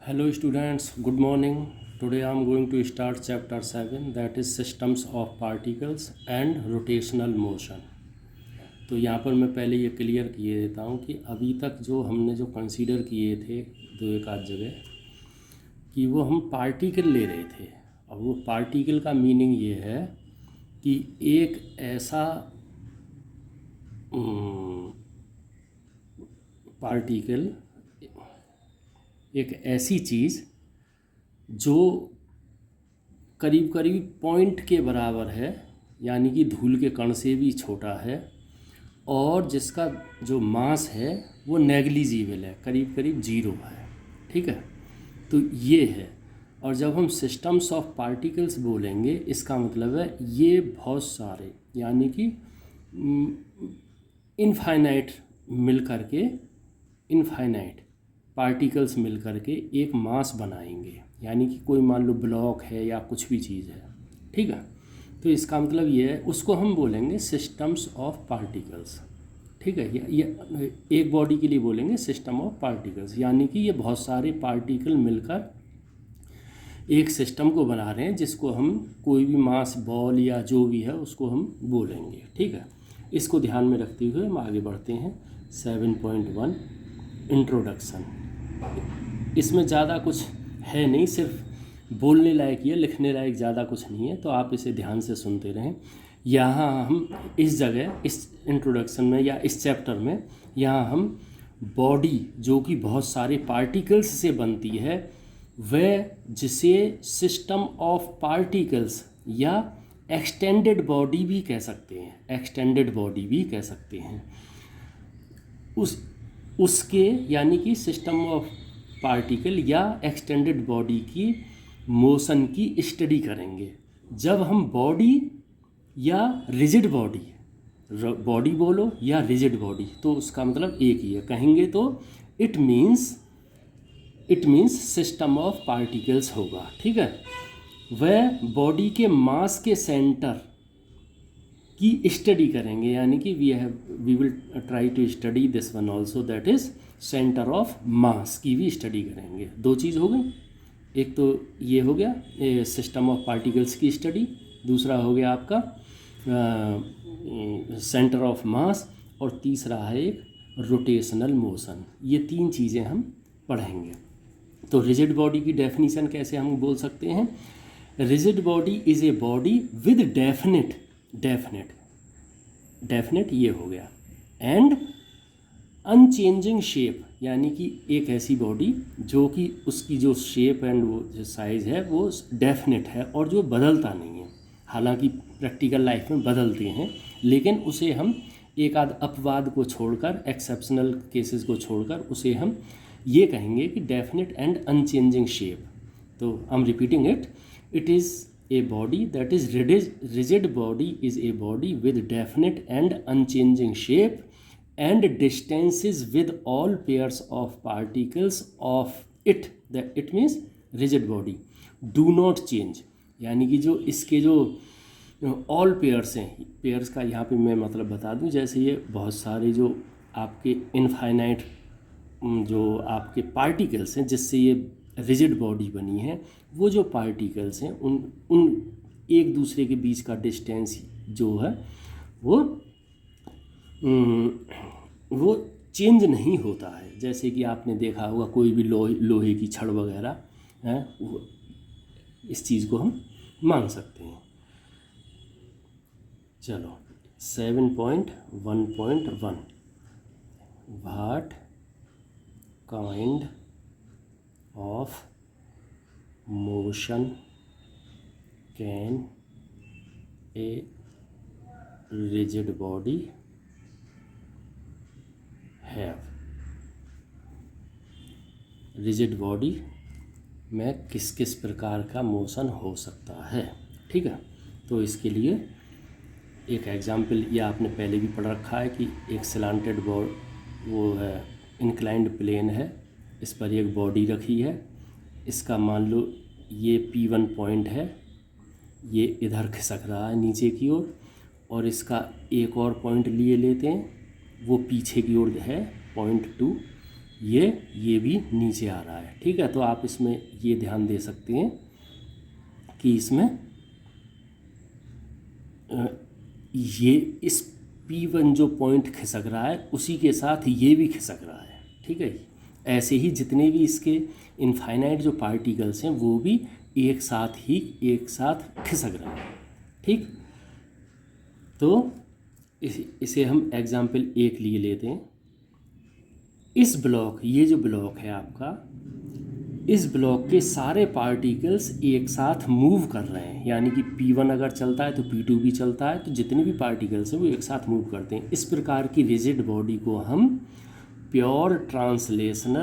Hello students, good morning. Today I am going to start chapter 7, that is systems of particles and rotational motion. तो यहाँ पर मैं पहले ये clear किए देता हूँ कि अभी तक जो हमने जो कंसीडर किए थे दो एक आध जगह कि वो हम पार्टिकल ले रहे थे। अब वो पार्टिकल का मीनिंग ये है कि एक ऐसा पार्टिकल, एक ऐसी चीज़ जो करीब करीब पॉइंट के बराबर है, यानी कि धूल के कण से भी छोटा है, और जिसका जो मास है वो नेग्लिजिबल है, करीब करीब जीरो है। ठीक है, तो ये है। और जब हम सिस्टम्स ऑफ पार्टिकल्स बोलेंगे इसका मतलब है ये बहुत सारे, यानी कि इनफाइनाइट मिल करके, इनफाइनाइट पार्टिकल्स मिल करके एक मास बनाएंगे, यानी कि कोई मान लो ब्लॉक है या कुछ भी चीज़ है। ठीक है, तो इसका मतलब ये है, उसको हम बोलेंगे सिस्टम्स ऑफ पार्टिकल्स। ठीक है, ये एक बॉडी के लिए बोलेंगे सिस्टम ऑफ पार्टिकल्स, यानी कि ये बहुत सारे पार्टिकल मिलकर एक सिस्टम को बना रहे हैं, जिसको हम कोई भी मास बॉल या जो भी है उसको हम बोलेंगे। ठीक है, इसको ध्यान में रखते हुए हम आगे बढ़ते हैं। 7.1 इंट्रोडक्शन। इसमें ज़्यादा कुछ है नहीं, सिर्फ बोलने लायक ये, लिखने लायक ज़्यादा कुछ नहीं है, तो आप इसे ध्यान से सुनते रहें। यहाँ हम इस जगह, इस इंट्रोडक्शन में या इस चैप्टर में, यहाँ हम बॉडी जो कि बहुत सारे पार्टिकल्स से बनती है, वह जिसे सिस्टम ऑफ पार्टिकल्स या एक्सटेंडेड बॉडी भी कह सकते हैं, एक्सटेंडेड बॉडी भी कह सकते हैं, उसके यानी कि सिस्टम ऑफ पार्टिकल या एक्सटेंडेड बॉडी की मोशन की स्टडी करेंगे। जब हम बॉडी या रिजिड बॉडी, बॉडी बोलो या रिजिड बॉडी, तो उसका मतलब एक ही है, कहेंगे तो it means system of particles होगा। ठीक है, वह बॉडी के मास के सेंटर की स्टडी करेंगे, यानी कि we will try to study this one also, that is centre of mass की भी स्टडी करेंगे। दो चीज़ हो गई, एक तो ये हो गया सिस्टम ऑफ पार्टिकल्स की स्टडी, दूसरा हो गया आपका सेंटर ऑफ मास, और तीसरा है एक रोटेशनल मोशन। ये तीन चीज़ें हम पढ़ेंगे। तो रिजिड बॉडी की डेफिनीशन कैसे हम बोल सकते हैं? Rigid body is a body with definite ये हो गया, एंड अनचेंजिंग शेप, यानी कि एक ऐसी बॉडी जो कि उसकी जो शेप एंड वो जो साइज़ है वो डेफिनेट है और जो बदलता नहीं है। हालांकि प्रैक्टिकल लाइफ में बदलते हैं, लेकिन उसे हम एक आध अपवाद को छोड़कर, एक्सेप्शनल केसेस को छोड़कर, उसे हम ये कहेंगे कि डेफिनेट एंड अनचेंजिंग शेप। तो I am repeating it, it is a body that is rigid body is a body with definite and unchanging shape and distances with all pairs of particles of it, that it means rigid body do not change, यानी कि जो इसके जो all pairs हैं, pairs का यहाँ पे मैं मतलब बता दूँ, जैसे ये बहुत सारे जो आपके इनफाइनाइट जो आपके पार्टिकल्स हैं जिससे ये रिजिड बॉडी बनी है, वो जो पार्टिकल्स हैं उन एक दूसरे के बीच का डिस्टेंस जो है वो चेंज नहीं होता है। जैसे कि आपने देखा होगा कोई भी लोहे की छड़ वगैरह है, वो इस चीज़ को हम मान सकते हैं। चलो 7.1.1 what kind of motion can a rigid body have? Rigid body में किस किस प्रकार का मोशन हो सकता है। ठीक है, तो इसके लिए एक एग्जाम्पल ये आपने पहले भी पढ़ रखा है कि एक स्लैंटेड वो है, इंक्लाइंड प्लेन है, इस पर एक बॉडी रखी है, इसका मान लो ये P1 पॉइंट है, ये इधर खिसक रहा है नीचे की ओर, और इसका एक और पॉइंट लिए लेते हैं, वो पीछे की ओर है पॉइंट 2, ये भी नीचे आ रहा है। ठीक है, तो आप इसमें ये ध्यान दे सकते हैं कि इसमें ये इस P1 जो पॉइंट खिसक रहा है उसी के साथ ये भी खिसक रहा है। ठीक है, ऐसे ही जितने भी इसके इनफाइनाइट जो पार्टिकल्स हैं वो भी एक साथ खिसक रहे हैं। ठीक, तो इसे हम एग्जाम्पल 1 लिए लेते हैं। इस ब्लॉक, ये जो ब्लॉक है आपका, इस ब्लॉक के सारे पार्टिकल्स एक साथ मूव कर रहे हैं, यानी कि P1 अगर चलता है तो P2 भी चलता है, तो जितने भी पार्टिकल्स हैं वो एक साथ मूव करते हैं। इस प्रकार की रिजिड बॉडी को हम प्योर ट्रांसलेशन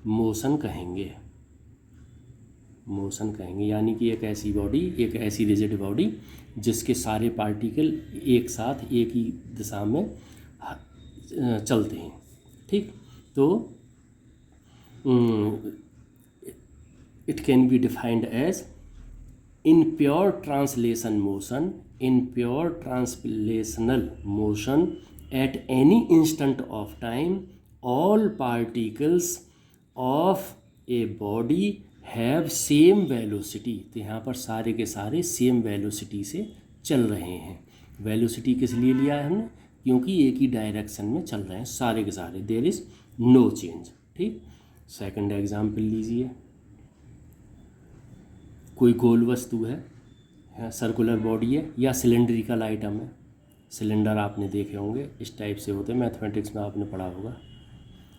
मोशन कहेंगे। यानी कि एक ऐसी रिजिड बॉडी जिसके सारे पार्टिकल एक साथ एक ही दिशा में चलते हैं। ठीक, तो it can be defined as in pure translational motion at any instant of time, all particles of a body have same velocity। तो यहाँ पर सारे के सारे सेम वेलोसिटी से चल रहे हैं। वेलोसिटी किस लिए लिया है हमने? क्योंकि एक ही डायरेक्शन में चल रहे हैं सारे के सारे, देयर इज़ नो चेंज। ठीक, सेकंड एग्जाम्पल लीजिए। कोई गोल वस्तु है, सर्कुलर बॉडी है या सिलेंड्रिकल आइटम है। सिलेंडर आपने देखे होंगे, इस टाइप से होते हैं, मैथमेटिक्स में आपने पढ़ा होगा।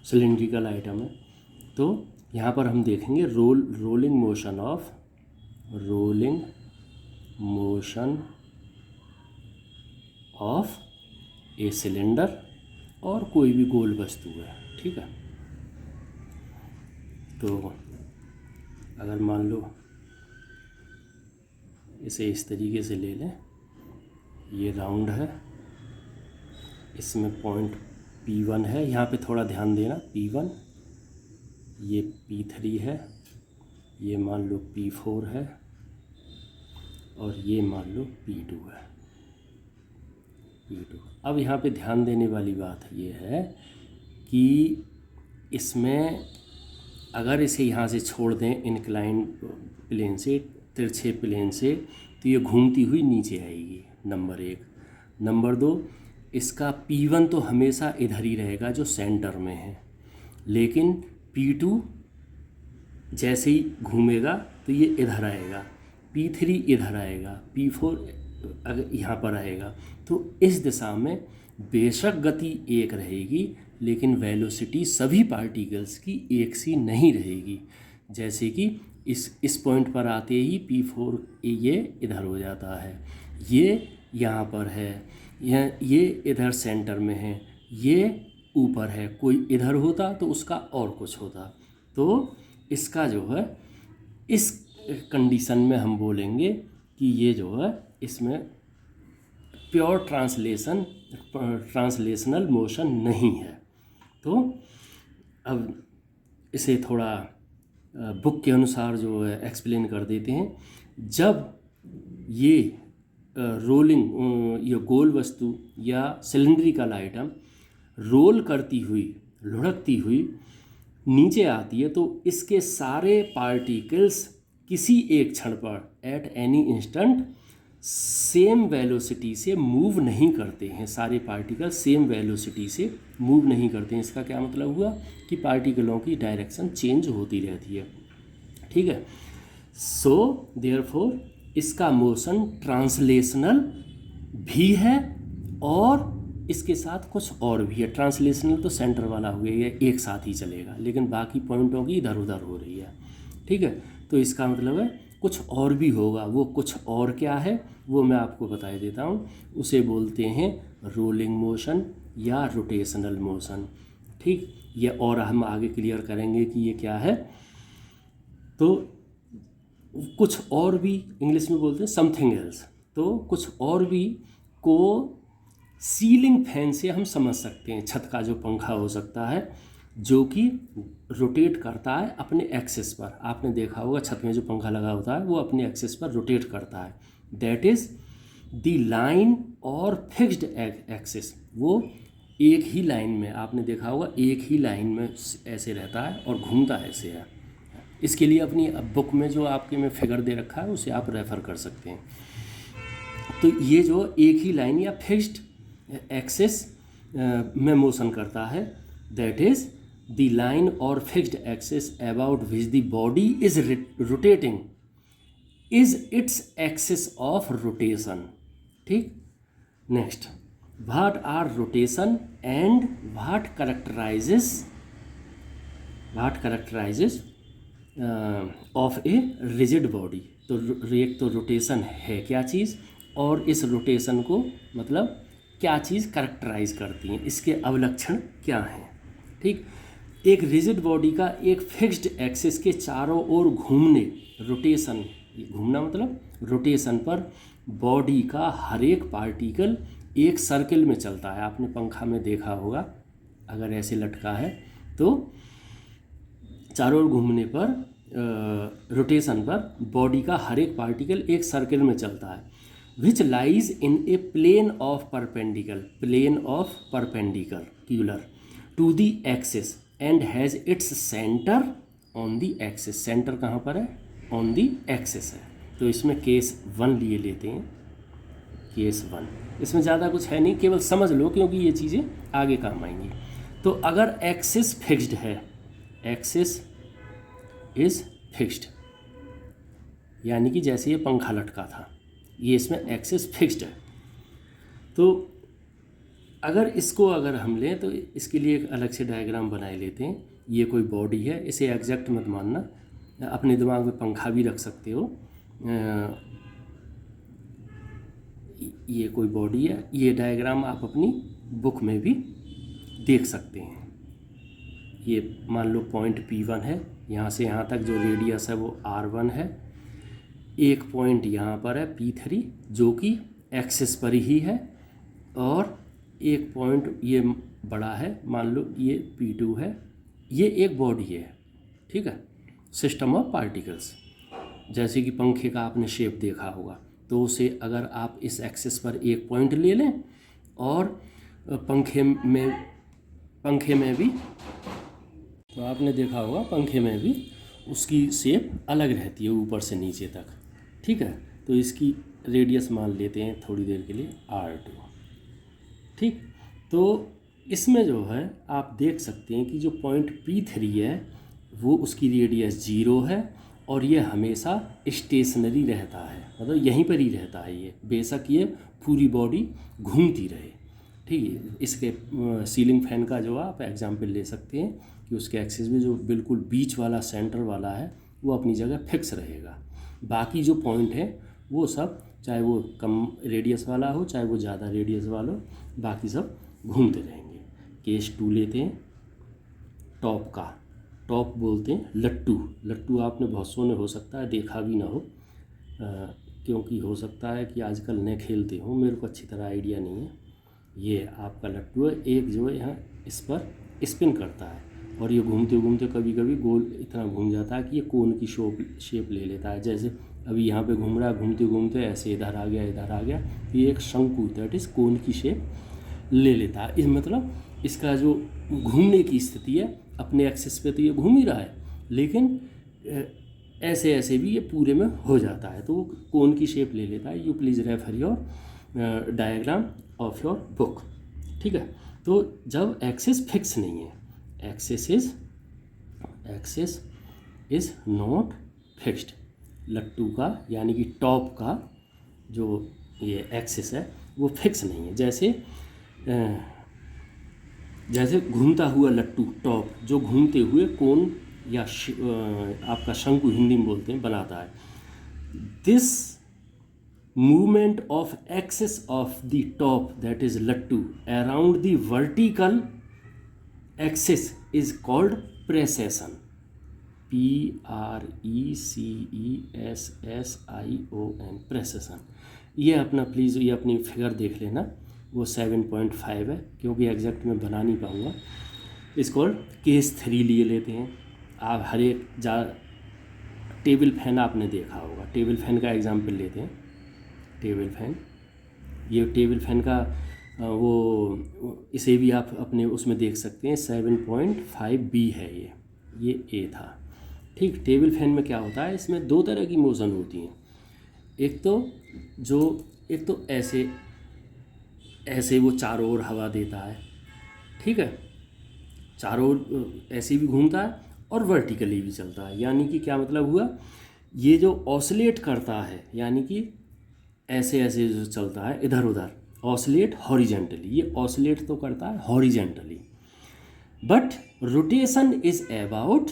सिलेंड्रिकल आइटम है, तो यहाँ पर हम देखेंगे rolling motion of a cylinder और कोई भी गोल वस्तु है। ठीक है, तो अगर मान लो इसे इस तरीके से ले लें, ये राउंड है, इसमें पॉइंट P1 है, यहाँ पे थोड़ा ध्यान देना, P1, ये P3 है, ये मान लो P4 है और ये मान लो P2 है। अब यहाँ पे ध्यान देने वाली बात ये है कि इसमें अगर इसे यहाँ से छोड़ दें इंक्लाइन प्लेन से, तिरछे प्लेन से, तो ये घूमती हुई नीचे आएगी, नंबर 1। नंबर 2, इसका P1 तो हमेशा इधर ही रहेगा जो सेंटर में है, लेकिन P2 जैसे ही घूमेगा तो ये इधर आएगा, P3 इधर आएगा, P4 अगर यहाँ पर आएगा। तो इस दिशा में बेशक गति एक रहेगी, लेकिन वेलोसिटी सभी पार्टिकल्स की एक सी नहीं रहेगी। जैसे कि इस पॉइंट पर आते ही P4 ये इधर हो जाता है, ये यहाँ पर है, ये इधर सेंटर में है, ये ऊपर है, कोई इधर होता तो उसका और कुछ होता। तो इसका जो है, इस कंडीशन में हम बोलेंगे कि ये जो है इसमें प्योर ट्रांसलेशनल मोशन नहीं है। तो अब इसे थोड़ा बुक के अनुसार जो है एक्सप्लेन कर देते हैं। जब ये रोलिंग, ये गोल वस्तु या सिलेंड्रिकल आइटम रोल करती हुई, लुढ़कती हुई नीचे आती है, तो इसके सारे पार्टिकल्स किसी एक क्षण पर at any instant same velocity से मूव नहीं करते हैं। सारे पार्टिकल सेम वेलोसिटी से मूव नहीं करते हैं। इसका क्या मतलब हुआ कि पार्टिकलों की डायरेक्शन चेंज होती रहती है। ठीक है, सो देयरफॉर इसका मोशन ट्रांसलेशनल भी है और इसके साथ कुछ और भी है। ट्रांसलेशनल तो सेंटर वाला हो गया, ये एक साथ ही चलेगा, लेकिन बाकी पॉइंटों की इधर उधर हो रही है। ठीक है, तो इसका मतलब है कुछ और भी होगा। वो कुछ और क्या है वो मैं आपको बता देता हूँ। उसे बोलते हैं रोलिंग मोशन या रोटेशनल मोशन। ठीक, ये और हम आगे क्लियर करेंगे कि ये क्या है। तो कुछ और भी इंग्लिश में बोलते हैं समथिंग एल्स। तो कुछ और भी को सीलिंग फैन से हम समझ सकते हैं। छत का जो पंखा हो सकता है जो कि रोटेट करता है अपने एक्सिस पर। आपने देखा होगा छत में जो पंखा लगा होता है वो अपने एक्सिस पर रोटेट करता है। दैट इज़ द लाइन और फिक्स्ड एक्सिस, वो एक ही लाइन में, आपने देखा होगा एक ही लाइन में ऐसे रहता है और घूमता ऐसे है। इसके लिए अपनी बुक में जो आपके में फिगर दे रखा है उसे आप रेफ़र कर सकते हैं। तो ये जो एक ही लाइन या फिक्स्ड एक्सिस में मोशन करता है, दैट इज़ द लाइन और fixed axis about which the body is rotating is its axis of rotation. ठीक, next, what are rotation and what characterises of a rigid body. तो एक तो rotation है क्या चीज़, और इस रोटेशन को मतलब क्या चीज़ करेक्टराइज करती हैं, इसके अवलक्षण क्या हैं। ठीक, एक रिजिड बॉडी का एक फिक्स्ड एक्सिस के चारों ओर घूमने, रोटेशन, घूमना मतलब रोटेशन पर बॉडी का हर एक पार्टिकल एक सर्किल में चलता है। आपने पंखा में देखा होगा, अगर ऐसे लटका है तो चारों ओर घूमने पर रोटेशन पर बॉडी का हर एक पार्टिकल एक सर्किल में चलता है। Which lies in a plane of perpendicular to the axis and has its centre on the axis. सेंटर कहाँ पर है? ऑन द एक्सिस है। तो इसमें केस 1 लिए लेते हैं। केस 1, इसमें ज़्यादा कुछ है नहीं, केवल समझ लो क्योंकि ये चीज़ें आगे काम आएंगी। तो अगर एक्सिस फिक्स्ड है, एक्सिस इज़ फिक्स्ड, यानी कि जैसे ये पंखा लटका था, ये इसमें एक्सिस फिक्स्ड है। तो अगर हम लें तो इसके लिए एक अलग से डायग्राम बनाए लेते हैं। ये कोई बॉडी है, इसे एग्जैक्ट मत मानना, अपने दिमाग में पंखा भी रख सकते हो। ये कोई बॉडी है, ये डायग्राम आप अपनी बुक में भी देख सकते हैं। ये मान लो पॉइंट P1 है, यहाँ से यहाँ तक जो रेडियस है वो R1 है। एक पॉइंट यहाँ पर है P3 जो कि एक्सिस पर ही है, और एक पॉइंट ये बड़ा है, मान लो ये P2 है। ये एक बॉडी है, ठीक है, सिस्टम ऑफ पार्टिकल्स। जैसे कि पंखे का आपने शेप देखा होगा, तो उसे अगर आप इस एक्सिस पर एक पॉइंट ले लें और पंखे में भी, तो आपने देखा होगा पंखे में भी उसकी शेप अलग रहती है ऊपर से नीचे तक। ठीक है, तो इसकी रेडियस मान लेते हैं थोड़ी देर के लिए R2। ठीक, तो इसमें जो है आप देख सकते हैं कि जो पॉइंट P3 है वो उसकी रेडियस 0 है, और ये हमेशा स्टेशनरी रहता है, मतलब यहीं पर ही रहता है ये, बेशक ये पूरी बॉडी घूमती रहे। ठीक है, इसके सीलिंग फैन का जो आप एग्जांपल ले सकते हैं कि उसके एक्सिस में जो बिल्कुल बीच वाला सेंटर वाला है वो अपनी जगह फिक्स रहेगा। बाकी जो पॉइंट है वो सब, चाहे वो कम रेडियस वाला हो चाहे वो ज़्यादा रेडियस वाला हो, बाकी सब घूमते रहेंगे। केस 2 लेते हैं, टॉप का। टॉप बोलते हैं लट्टू। लट्टू आपने बहुत सौ ने हो सकता है देखा भी ना हो, क्योंकि हो सकता है कि आजकल न खेलते हो, मेरे को अच्छी तरह आइडिया नहीं है। ये आपका लट्टू है, एक जो है यहाँ इस पर स्पिन करता है, और ये घूमते घूमते कभी कभी गोल इतना घूम जाता है कि ये कोन की शेप ले लेता है। जैसे अभी यहाँ पे घूम रहा है, घूमते घूमते ऐसे इधर आ गया, तो ये एक शंकु, दैट इज़ कोन की शेप ले लेता है। इस मतलब इसका जो घूमने की स्थिति है, अपने एक्सिस पे तो ये घूम ही रहा है, लेकिन ऐसे ऐसे भी ये पूरे में हो जाता है, तो वो कोन की शेप ले लेता है। You please refer your diagram of your book. ठीक है, तो जब एक्सिस फिक्स नहीं है, एक्सिस इज़ नॉट फिक्स्ड, लट्टू का यानी कि टॉप का जो ये एक्सिस है वो फिक्स नहीं है। जैसे घूमता हुआ लट्टू, टॉप जो घूमते हुए कोन या आपका शंकु हिंदी में बोलते हैं बनाता है। This movement of axis of the top, that is लट्टू, around the vertical axis is called precession. PRECESSION, precession. ये अपना प्लीज़ ये अपनी फिगर देख लेना, वो 7.5 है, क्योंकि एग्जैक्ट मैं बना नहीं पाऊँगा। इस कॉल्ड केस 3 लिए लेते हैं। आप हर एक टेबल फैन आपने देखा होगा, टेबल फैन का एग्जांपल लेते हैं। टेबल फैन, ये टेबल फैन का इसे भी आप अपने उसमें देख सकते हैं, 7.5B है ये ए था। ठीक, टेबल फैन में क्या होता है, इसमें दो तरह की मोशन होती हैं। एक तो ऐसे वो चारों ओर हवा देता है, ठीक है, चारों ओर ऐसे भी घूमता है और वर्टिकली भी चलता है। यानी कि क्या मतलब हुआ, ये जो ऑसिलेट करता है, यानी कि ऐसे ऐसे जो चलता है इधर उधर, ऑसिलेट हॉरिजेंटली, ये ऑसिलेट तो करता है horizontally, but rotation is about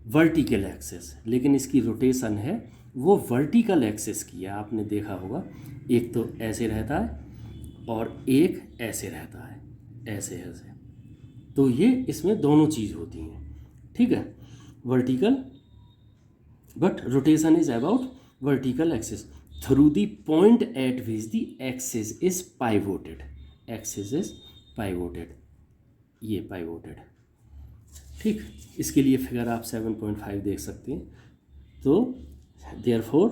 vertical axis. लेकिन इसकी रोटेशन है वो वर्टिकल एक्सिस की है। आपने देखा होगा, एक तो ऐसे रहता है और एक ऐसे रहता है, ऐसे ऐसे। तो ये इसमें दोनों चीज़ होती हैं, ठीक है, vertical, but rotation is about vertical axis through the point eight which the axis is pivoted. Axis is pivoted, ये पाइवोटेड, ठीक। इसके लिए फिगर आप 7.5 देख सकते हैं। तो देयरफॉर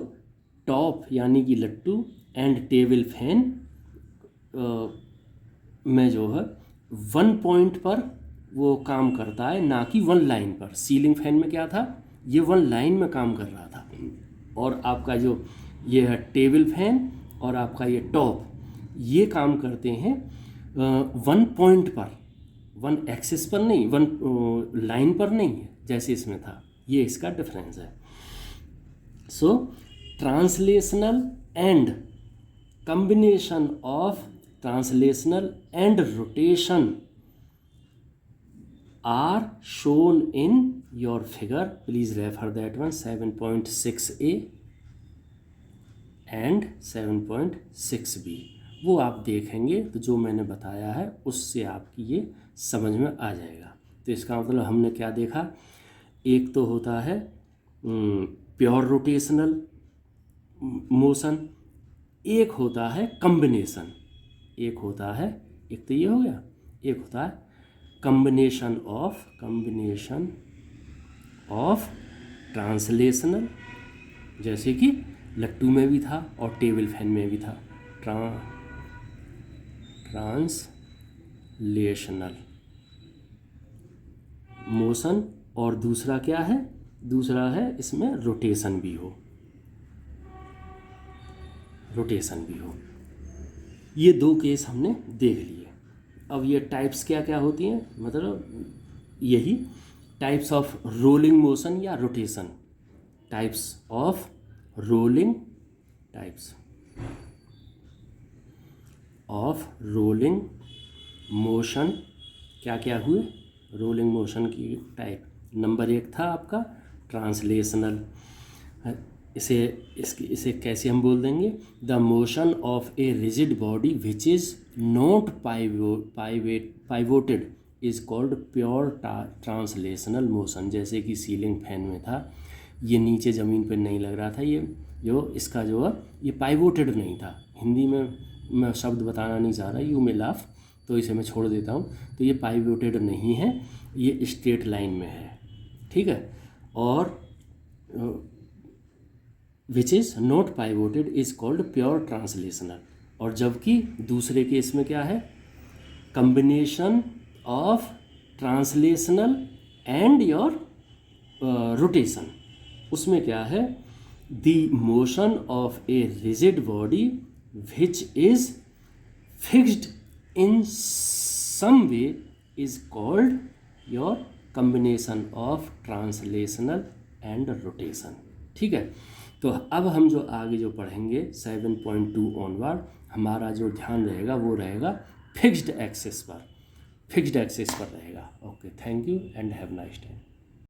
टॉप यानी कि लट्टू एंड टेबल फैन में जो है 1 पॉइंट पर वो काम करता है, ना कि 1 लाइन पर। सीलिंग फैन में क्या था, ये 1 लाइन में काम कर रहा था, और आपका जो ये है टेबल फैन और आपका ये टॉप, ये काम करते हैं 1 पॉइंट पर, 1 एक्सिस पर नहीं, 1 लाइन पर नहीं है जैसे इसमें था। ये इसका डिफरेंस है। So translational and combination of translational and rotation are shown in your figure. Please refer that one, 7.6a and 7.6b। वो आप देखेंगे तो जो मैंने बताया है उससे आपकी ये समझ में आ जाएगा। तो इसका मतलब हमने क्या देखा, एक तो होता है प्योर रोटेशनल मोशन, एक होता है कम्बिनेशन, एक तो ये हो गया, एक होता है कम्बिनेशन ऑफ ट्रांसलेशनल, जैसे कि लट्टू में भी था और टेबल फैन में भी था, ट्रांसलेशनल मोशन, और दूसरा क्या है, दूसरा है इसमें रोटेशन भी हो। ये 2 केस हमने देख लिए। अब ये टाइप्स क्या क्या होती हैं, मतलब यही टाइप्स ऑफ रोलिंग मोशन या rotation, types of rolling motion क्या क्या हुए, रोलिंग मोशन की टाइप। नंबर 1 था आपका ट्रांसलेशनल। इसे कैसे हम बोल देंगे, the motion of a rigid body which is not pivoted is called pure translational motion. जैसे कि सीलिंग फैन में था, ये नीचे ज़मीन पर नहीं लग रहा था, ये जो इसका जो है ये पाइवोटेड नहीं था। हिंदी में मैं शब्द बताना नहीं चाह रहा, यू मे लाफ, तो इसे मैं छोड़ देता हूँ। तो ये पाइवोटेड नहीं है, ये स्ट्रेट लाइन में है, ठीक है। और which is not pivoted is called pure translational. और जबकि दूसरे केस में क्या है, combination of translational and your rotation, उसमें क्या है, the motion of a rigid body which is fixed in some way is called your combination of translational and rotation, ठीक है। तो अब हम जो आगे जो पढ़ेंगे 7.2 ऑनवर्ड, हमारा जो ध्यान रहेगा वो रहेगा फिक्स्ड एक्सिस पर रहेगा। Okay, thank you and have nice day.